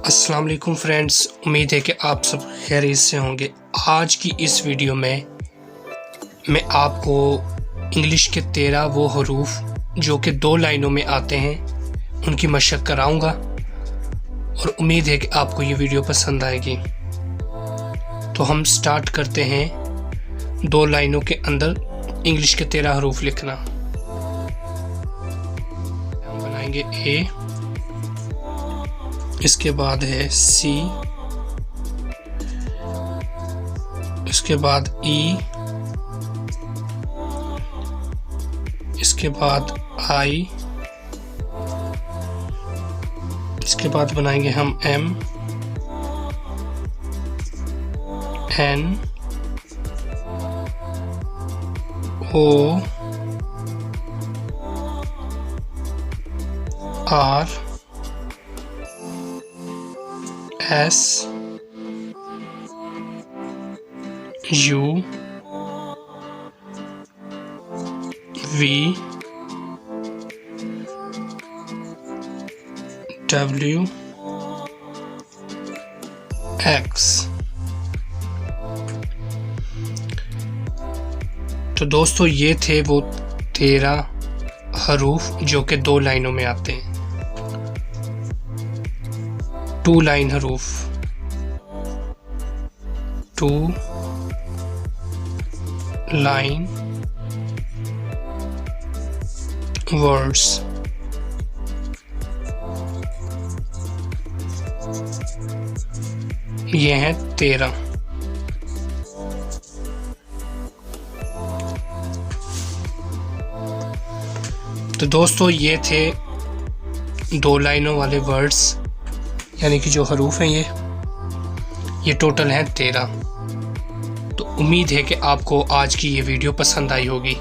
अस्सलाम वालेकुम फ्रेंड्स, उम्मीद है कि आप सब खैरियत से होंगे। आज की इस वीडियो में मैं आपको इंग्लिश के 13 वो हरूफ जो कि 2 लाइनों में आते हैं उनकी मशक कराऊंगा और उम्मीद है कि आपको ये वीडियो पसंद आएगी। तो हम स्टार्ट करते हैं 2 लाइनों के अंदर इंग्लिश के 13 हरूफ लिखना। हम बनाएंगे ए, इसके बाद है सी, इसके बाद ई, इसके बाद आई, इसके बाद बनाएंगे हम M, N, O, R, S, U, V, W, X. तो दोस्तों ये थे वो 13 हरूफ जो कि 2 लाइनों में आते हैं। 2 लाइन हरूफ, 2 लाइन वर्ड्स। ये हैं 13। तो दोस्तों ये थे 2 लाइनों वाले वर्ड्स, यानी कि जो हरूफ हैं ये टोटल हैं 13। तो उम्मीद है कि आपको आज की ये वीडियो पसंद आई होगी।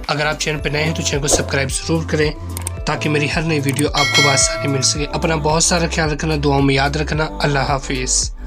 अगर आप चैनल पर नए हैं तो चैनल को सब्सक्राइब ज़रूर करें ताकि मेरी हर नई वीडियो आपको बासानी मिल सके। अपना बहुत सारा ख्याल रखना, दुआओं में याद रखना। अल्लाह हाफिज़।